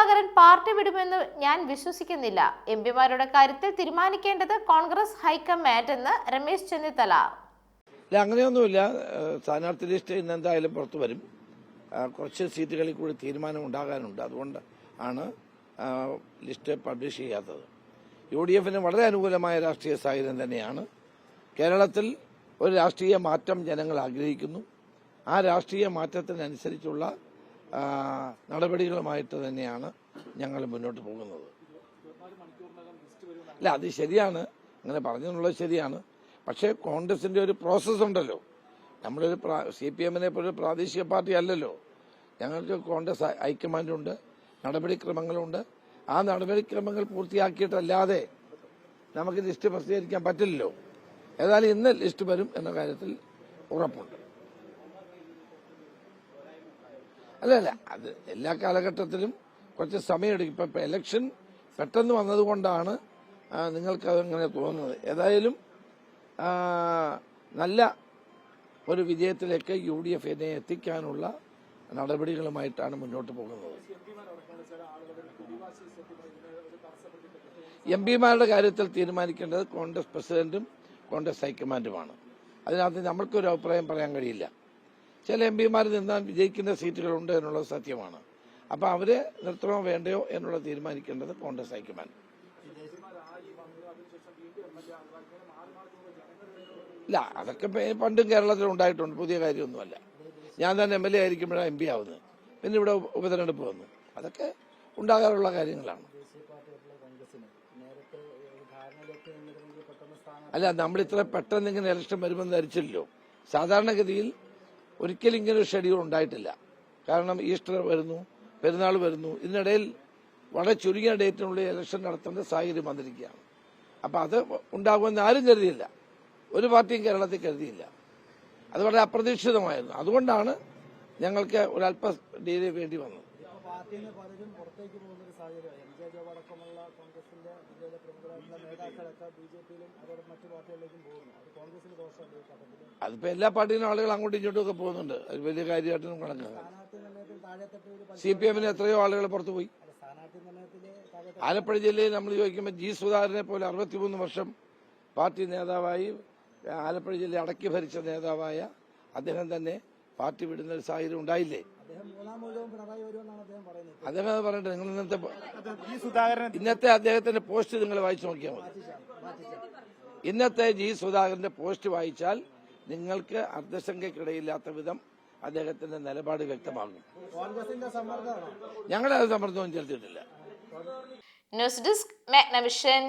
Sudhakaran party വിടുമെന്ന് ഞാൻ വിശ്വസിക്കുന്നില്ല. എംപിമാരുടെ കാര്യത്തിൽ തീരുമാനിക്കേണ്ടത് കോൺഗ്രസ് ഹൈക്കമാൻഡ് എന്ന് രമേശ് ചെന്നിത്തല. അങ്ങനെയൊന്നുമില്ല. സ്ഥാനാർത്ഥി ലിസ്റ്റ് ഇന്ന് എന്തായാലും പുറത്തു വരും. കുറച്ച് സീറ്റുകളിൽ കൂടി തീരുമാനം ഉണ്ടാകാനുണ്ട്. അതുകൊണ്ട് ആണ് ലിസ്റ്റ് പബ്ലിഷ് ചെയ്യാത്തത്. UDF-ന് വളരെ അനുകൂലമായ രാഷ്ട്രീയ സാഹചര്യം തന്നെയാണ്. കേരളത്തിൽ ഒരു രാഷ്ട്രീയ മാറ്റം ജനങ്ങൾ ആഗ്രഹിക്കുന്നു. ആ രാഷ്ട്രീയ മാറ്റത്തിനനുസരിച്ചുള്ള നടപടികളുമായിട്ട് തന്നെയാണ് ഞങ്ങൾ മുന്നോട്ട് പോകുന്നത്. അല്ല, അത് ശരിയാണ്, അങ്ങനെ പറഞ്ഞെന്നുള്ളത് ശരിയാണ്. പക്ഷേ കോൺഗ്രസിന്റെ ഒരു പ്രോസസ് ഉണ്ടല്ലോ. നമ്മളൊരു CPM-നെ പോലെ പ്രാദേശിക പാർട്ടി അല്ലല്ലോ. ഞങ്ങൾക്ക് കോൺഗ്രസ് ഹൈക്കമാൻഡുണ്ട്, നടപടിക്രമങ്ങളുണ്ട്. ആ നടപടിക്രമങ്ങൾ പൂർത്തിയാക്കിയിട്ടല്ലാതെ നമുക്ക് ലിസ്റ്റ് പ്രസിദ്ധീകരിക്കാൻ പറ്റില്ലല്ലോ. ഏതായാലും ഇന്ന് ലിസ്റ്റ് വരും എന്ന കാര്യത്തിൽ ഉറപ്പുണ്ട്. അല്ല, അത് എല്ലാ കാലഘട്ടത്തിലും കുറച്ച് സമയമെടുക്കും. ഇപ്പൊ ഇലക്ഷൻ പെട്ടെന്ന് വന്നതുകൊണ്ടാണ് നിങ്ങൾക്ക് അതങ്ങനെ തോന്നുന്നത്. ഏതായാലും നല്ല ഒരു വിജയത്തിലേക്ക് UDF-നെ എത്തിക്കാനുള്ള നടപടികളുമായിട്ടാണ് മുന്നോട്ട് പോകുന്നത്. എംപിമാരുടെ കാര്യത്തിൽ തീരുമാനിക്കേണ്ടത് കോൺഗ്രസ് പ്രസിഡന്റും കോൺഗ്രസ് ഹൈക്കമാൻഡുമാണ്. അതിനകത്ത് നമ്മൾക്കൊരു അഭിപ്രായം പറയാൻ കഴിയില്ല. ചില എംപിമാർ നിന്നാൽ വിജയിക്കുന്ന സീറ്റുകളുണ്ട് എന്നുള്ളത് സത്യമാണ്. അപ്പൊ അവരെ നിർത്തണോ വേണ്ടയോ എന്നുള്ളത് തീരുമാനിക്കേണ്ടത് കോൺഗ്രസ് ഹൈക്കമാൻഡ്. ഇല്ല, അതൊക്കെ പണ്ടും കേരളത്തിൽ ഉണ്ടായിട്ടുണ്ട്, പുതിയ കാര്യമൊന്നുമല്ല. ഞാൻ തന്നെ MLA ആയിരിക്കുമ്പോഴാണ് MP ആവുന്നത്. പിന്നെ ഇവിടെ ഉപതെരഞ്ഞെടുപ്പ് വന്നു. അതൊക്കെ ഉണ്ടാകാറുള്ള കാര്യങ്ങളാണ്. അല്ല, നമ്മൾ ഇത്ര പെട്ടെന്ന് ഇങ്ങനെ ഇലക്ഷൻ വരുമെന്ന് ധരിച്ചില്ലല്ലോ. സാധാരണഗതിയിൽ ഒരിക്കലും ഇങ്ങനെ ഒരു ഷെഡ്യൂൾ ഉണ്ടായിട്ടില്ല. കാരണം ഈസ്റ്റർ വരുന്നു, പെരുന്നാൾ വരുന്നു, ഇതിനിടയിൽ വളരെ ചുരുങ്ങിയ ഡേറ്റിനുള്ളിൽ ഇലക്ഷൻ നടത്തേണ്ട സാഹചര്യം വന്നിരിക്കുകയാണ്. അപ്പൊ അത് ഉണ്ടാകുമെന്ന് ആരും കരുതിയില്ല, ഒരു പാർട്ടിയും കേരളത്തിൽ കരുതിയില്ല. അത് വളരെ അപ്രതീക്ഷിതമായിരുന്നു. അതുകൊണ്ടാണ് ഞങ്ങൾക്ക് ഒരല്പ ഡിലേ വേണ്ടി വന്നത്. അതിപ്പോ എല്ലാ പാർട്ടിയിലും ആളുകൾ അങ്ങോട്ടും ഇങ്ങോട്ടും ഒക്കെ പോകുന്നുണ്ട്. അത് വലിയ കാര്യമായിട്ടൊന്നും കണക്കാണ്. CPM-ന് എത്രയോ ആളുകൾ പുറത്തു പോയി. ആലപ്പുഴ ജില്ലയിൽ നമ്മൾ ചോദിക്കുമ്പോൾ G. സുധാകരനെ പോലെ 63 വർഷം പാർട്ടി നേതാവായി ആലപ്പുഴ ജില്ല അടക്കി ഭരിച്ച നേതാവായ അദ്ദേഹം തന്നെ പാർട്ടി വിടുന്ന ഒരു സാഹചര്യം ഉണ്ടായില്ലേ? അദ്ദേഹം അത് പറയട്ടെ. നിങ്ങൾ ഇന്നത്തെ അദ്ദേഹത്തിന്റെ പോസ്റ്റ് നിങ്ങൾ വായിച്ചു നോക്കിയാൽ മതി. ഇന്നത്തെ G. സുധാകരന്റെ പോസ്റ്റ് വായിച്ചാൽ നിങ്ങൾക്ക് അർദ്ധസംഖ്യക്കിടയില്ലാത്ത വിധം അദ്ദേഹത്തിന്റെ നിലപാട് വ്യക്തമാകും. ഞങ്ങളത് സമ്മർദ്ദവും ചെലുത്തിയിട്ടില്ല. News desk Magnavision.